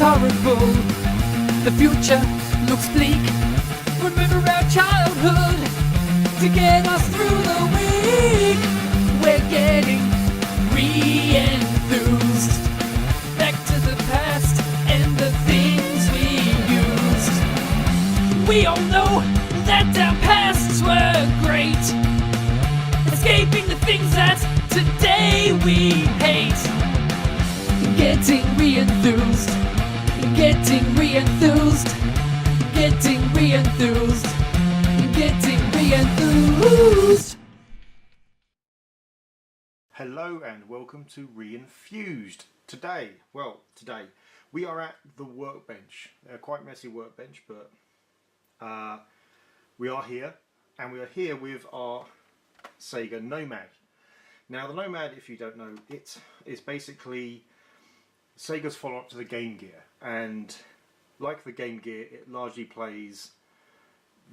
horrible. The future looks bleak. Remember our childhood to get us through the week. We're getting re-enthused. Back to the past and the things we used. We all know that our pasts were great, escaping the things that today we hate. Getting re-enthused, getting re-enthused, getting re-enthused, getting re-enthused. Hello and welcome to Re-enthused. Today we are at the workbench. A quite messy workbench, but we are here, and we are here with our Sega Nomad. Now the Nomad, if you don't know, it is basically Sega's follow-up to the Game Gear, and like the Game Gear, it largely plays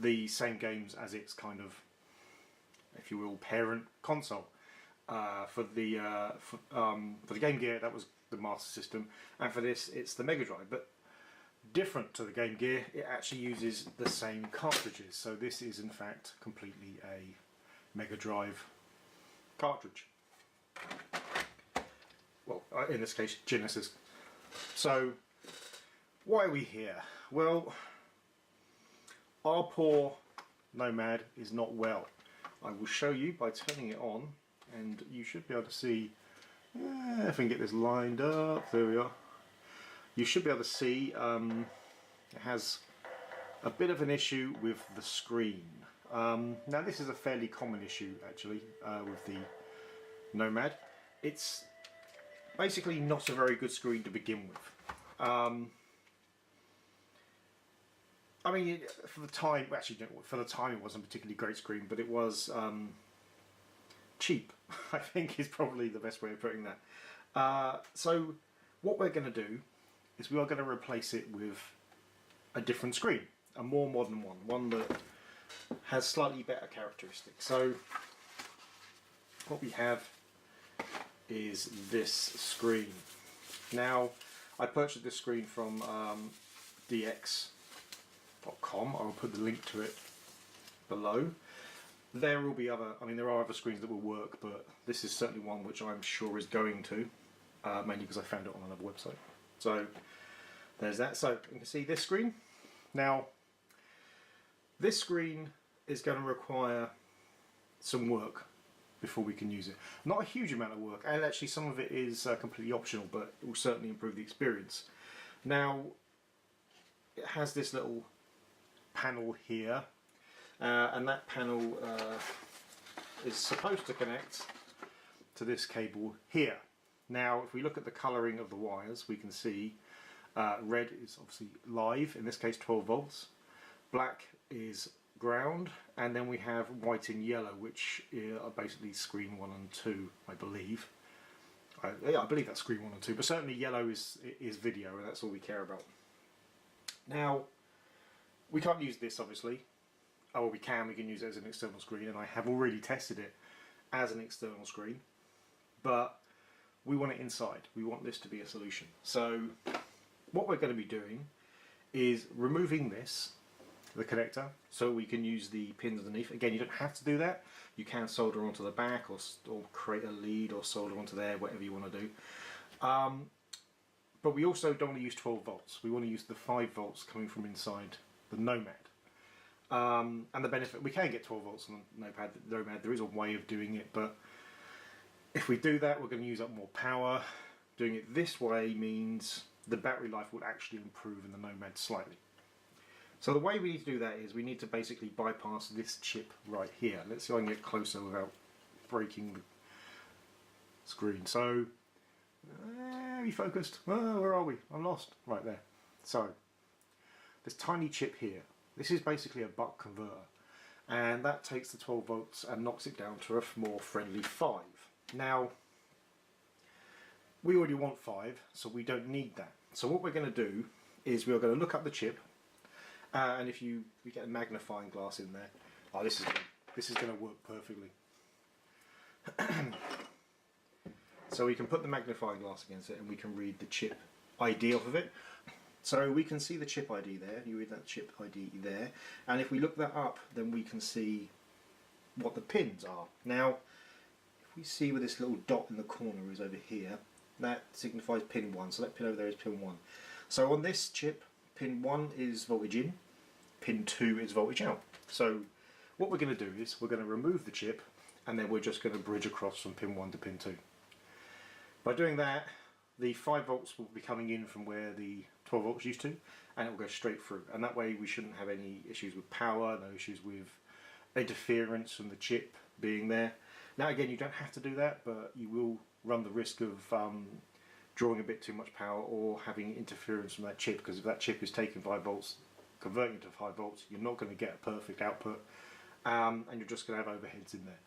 the same games as its kind of, if you will, parent console. For the Game Gear, that was the Master System, and for this, it's the Mega Drive. But different to the Game Gear, it actually uses the same cartridges. So this is in fact completely a Mega Drive cartridge. Well, in this case, Genesis. So why are we here? Well, our poor Nomad is not well. I will show you by turning it on, and you should be able to see, if I can get this lined up, there we are. You should be able to see it has a bit of an issue with the screen. Now this is a fairly common issue actually with the Nomad. It's basically not a very good screen to begin with. I mean, for the time, actually, for the time it wasn't a particularly great screen, but it was cheap, I think is probably the best way of putting that. So what we're going to do is we are going to replace it with a different screen, a more modern one that has slightly better characteristics. So what we have is this screen. Now I purchased this screen from dx.com. I will put the link to it below. There will be other, I mean there are other screens that will work, but this is certainly one which I'm sure is going to, mainly because I found it on another website. So there's that. So you can see this screen. Now this screen is going to require some work before we can use it. Not a huge amount of work, and actually some of it is completely optional, but it will certainly improve the experience. Now it has this little panel here, and that panel is supposed to connect to this cable here. Now if we look at the colouring of the wires, we can see red is obviously live, in this case 12 volts, black is ground, and then we have white and yellow, which are basically screen 1 and 2, I believe. Yeah, I believe that's screen 1 and 2, but certainly yellow is video, and that's all we care about. Now we can't use this obviously. Oh well, we can use it as an external screen, and I have already tested it as an external screen, but we want it inside. We want this to be a solution. So what we're going to be doing is removing this, the connector, so we can use the pins underneath. Again, you don't have to do that. You can solder onto the back, or create a lead or solder onto there, whatever you want to do. But we also don't want to use 12 volts. We want to use the 5 volts coming from inside the Nomad. And the benefit, we can get 12 volts on the Nomad. There is a way of doing it, but if we do that, we're going to use up more power. Doing it this way means the battery life will actually improve in the Nomad slightly. So the way we need to do that is we need to basically bypass this chip right here. Let's see if I can get closer without breaking the screen. So, are you focused? Oh, where are we? I'm lost. Right there. So, this tiny chip here. This is basically a buck converter, and that takes the 12 volts and knocks it down to a more friendly 5. Now, we already want 5, so we don't need that. So what we're going to do is we're going to look up the chip, and if we get a magnifying glass in there, oh, this is going to work perfectly. So we can put the magnifying glass against it, and we can read the chip ID off of it. So we can see the chip ID there, you read that chip ID there, and if we look that up then we can see what the pins are. Now if we see where this little dot in the corner is over here, that signifies pin 1, so that pin over there is pin 1. So on this chip, pin 1 is voltage in, pin 2 is voltage out. So what we're going to do is we're going to remove the chip and then we're just going to bridge across from pin 1 to pin 2. By doing that, the 5 volts will be coming in from where the 12 volts used to, and it will go straight through, and that way we shouldn't have any issues with power, no issues with interference from the chip being there. Now again, you don't have to do that, but you will run the risk of drawing a bit too much power or having interference from that chip, because if that chip is taking 5 volts, converting it to 5 volts, you're not going to get a perfect output, and you're just going to have overheads in there.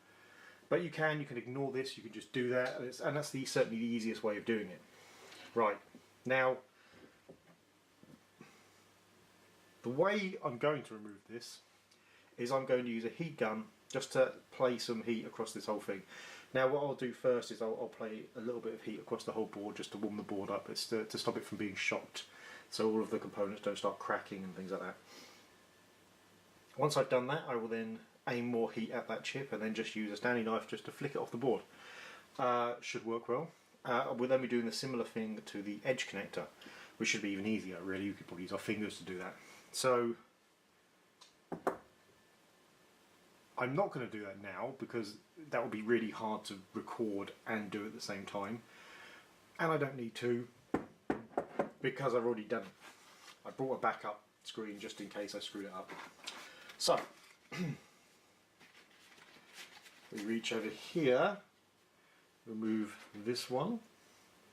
But you can ignore this, you can just do that, and that's certainly the easiest way of doing it. Right, now, the way I'm going to remove this is I'm going to use a heat gun just to play some heat across this whole thing. Now what I'll do first is I'll play a little bit of heat across the whole board just to warm the board up. It's to stop it from being shocked, so all of the components don't start cracking and things like that. Once I've done that, I will then aim more heat at that chip and then just use a Stanley knife just to flick it off the board. Should work well. We'll then be doing a similar thing to the edge connector, which should be even easier really. We could probably use our fingers to do that. So I'm not going to do that now because that would be really hard to record and do at the same time, and I don't need to because I've already done it. I brought a backup screen just in case I screwed it up. So we reach over here, remove this one,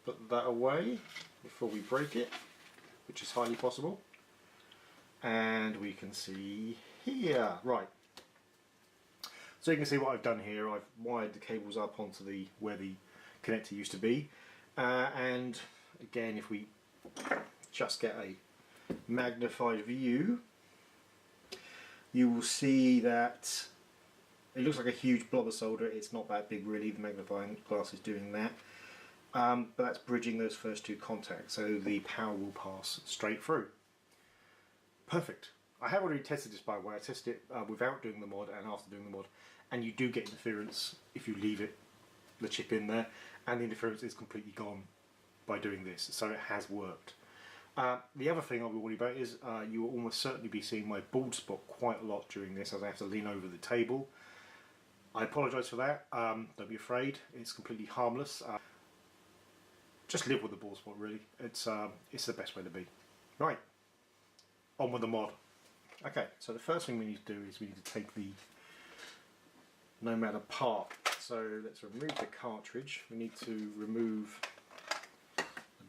put that away before we break it, which is highly possible, and we can see here, right. So you can see what I've done here. I've wired the cables up onto where the connector used to be, and again, if we just get a magnified view, you will see that it looks like a huge blob of solder. It's not that big really, the magnifying glass is doing that, but that's bridging those first 2 contacts, so the power will pass straight through. Perfect. I have already tested this, by the way. I tested it without doing the mod and after doing the mod, and you do get interference if you leave the chip in there, and the interference is completely gone by doing this, so it has worked. The other thing I'll be worried about is you will almost certainly be seeing my bald spot quite a lot during this, as I have to lean over the table. I apologise for that. Don't be afraid, it's completely harmless. Just live with the bald spot really. It's the best way to be. Right, on with the mod. Okay, so the first thing we need to do is we need to take the Nomad apart. So let's remove the cartridge. We need to remove the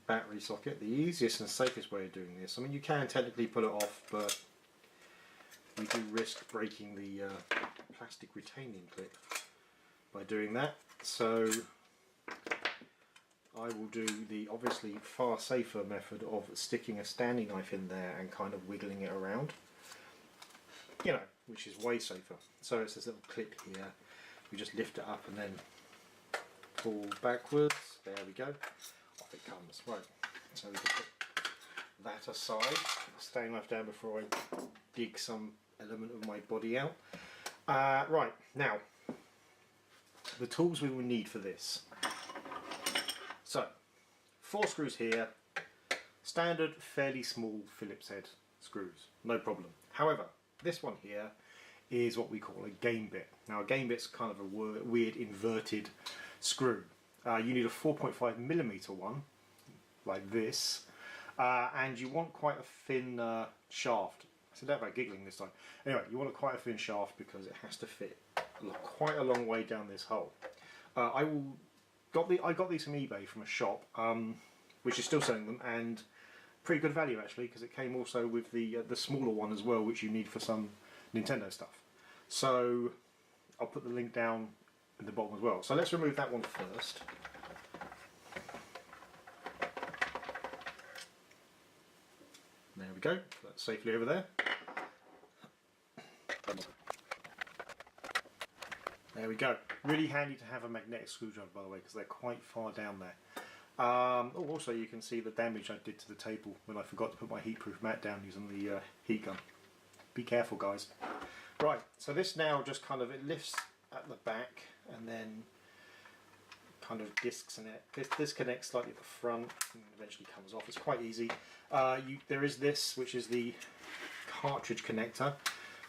battery socket. The easiest and safest way of doing this, I mean you can technically pull it off, but we do risk breaking the plastic retaining clip by doing that. So I will do the obviously far safer method of sticking a Stanley knife in there and kind of wiggling it around. You know, which is way safer. So it's this little clip here. We just lift it up and then pull backwards. There we go. Off it comes. Right. So we can put that aside. Put the Stanley knife down before I dig some element of my body out. Right. Now, the tools we will need for this. So, 4 screws here. Standard, fairly small Phillips head screws. No problem. However, this one here is what we call a game bit. Now a game bit's kind of a weird inverted screw. You need a 4.5mm one, like this, and you want quite a thin shaft. I said that about giggling this time. Anyway, you want quite a thin shaft because it has to fit quite a long way down this hole. I got these from eBay from a shop, which is still selling them, and pretty good value actually, because it came also with the smaller one as well, which you need for some Nintendo stuff. So I'll put the link down in the bottom as well. So let's remove that one first. There we go, that's safely over there. There we go. Really handy to have a magnetic screwdriver, by the way, because they're quite far down there. Also you can see the damage I did to the table when I forgot to put my heatproof mat down using the heat gun. Be careful, guys. Right, so this now just kind of, it lifts at the back and then kind of disconnects slightly at the front and eventually comes off. It's quite easy. There is this, which is the cartridge connector,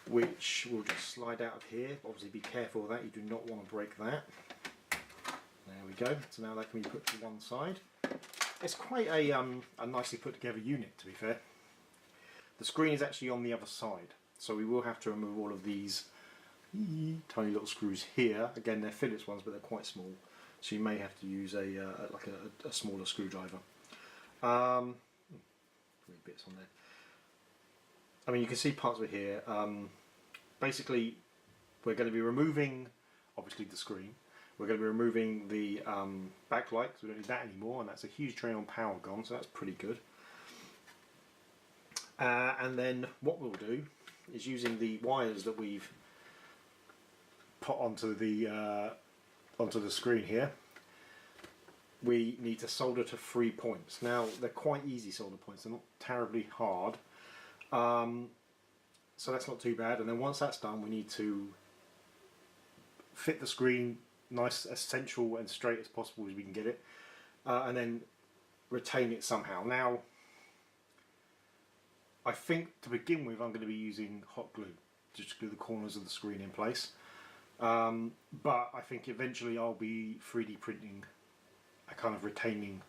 which will just slide out of here. Obviously be careful with that, you do not want to break that. There we go, so now that can be put to one side. It's quite a nicely put together unit, to be fair. The screen is actually on the other side, so we will have to remove all of these tiny little screws here. Again, they're Phillips ones, but they're quite small, so you may have to use a smaller screwdriver. Three bits on there. I mean, you can see parts of it here. Basically, we're going to be removing, obviously, the screen. We're going to be removing the backlight, because we don't need that anymore, and that's a huge drain on power gone, so that's pretty good. And then what we'll do is, using the wires that we've put onto the screen here, we need to solder to 3 points. Now, they're quite easy solder points, they're not terribly hard, so that's not too bad. And then once that's done, we need to fit the screen nice, as central and straight as possible as we can get it, and then retain it somehow. Now, I think to begin with I'm going to be using hot glue just to glue the corners of the screen in place, but I think eventually I'll be 3D printing a kind of retaining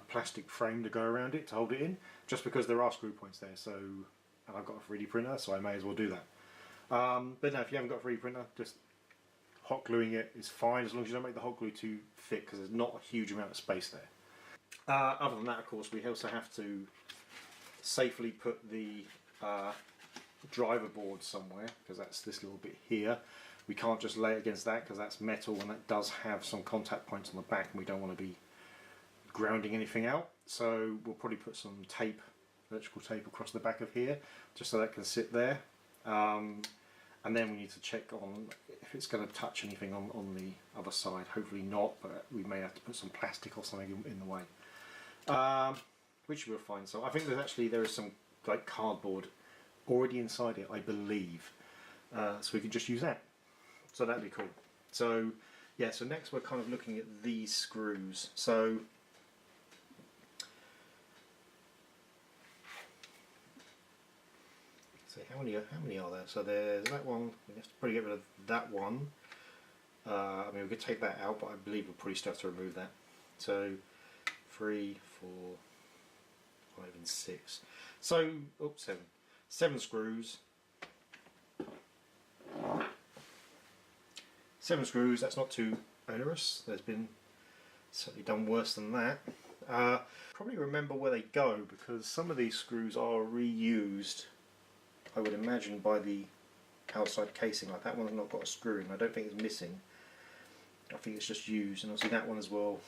plastic frame to go around it to hold it in, just because there are screw points there, so, and I've got a 3D printer, so I may as well do that. But no, if you haven't got a 3D printer, just hot gluing it is fine, as long as you don't make the hot glue too thick, because there's not a huge amount of space there. Other than that, of course, we also have to safely put the driver board somewhere, because that's this little bit here. We can't just lay it against that, because that's metal and that does have some contact points on the back, and we don't want to be grounding anything out. So we'll probably put some tape, electrical tape, across the back of here, just so that can sit there. And then we need to check on if it's going to touch anything on the other side. Hopefully not, but we may have to put some plastic or something in the way, which we'll find. So I think there is some like cardboard already inside it, I believe, so we can just use that. So that'd be cool. So yeah, so next we're kind of looking at these screws. So how many are there? So there's that one. We have to probably get rid of that one. I mean, we could take that out, but I believe we'll probably still have to remove that. So 3, 4, 5 and 6. So, oops, 7. 7 screws. 7 screws, that's not too onerous. There's been certainly done worse than that. Probably remember where they go, because some of these screws are reused, I would imagine, by the outside casing. Like that one's not got a screw in. I don't think it's missing. I think it's just used, and obviously that one as well.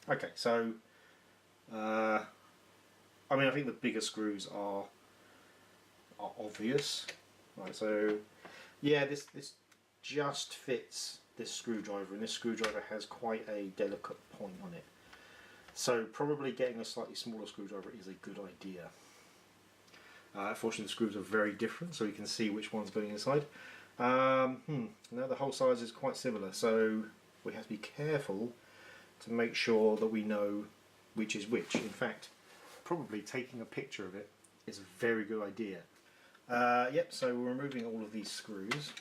Okay, so I mean, I think the bigger screws are obvious. Right, so yeah, this just fits this screwdriver, and this screwdriver has quite a delicate point on it. So probably getting a slightly smaller screwdriver is a good idea. Fortunately, the screws are very different, so you can see which one's going inside. No, the hole size is quite similar, so we have to be careful to make sure that we know which is which. In fact, probably taking a picture of it is a very good idea. Yep, so we're removing all of these screws.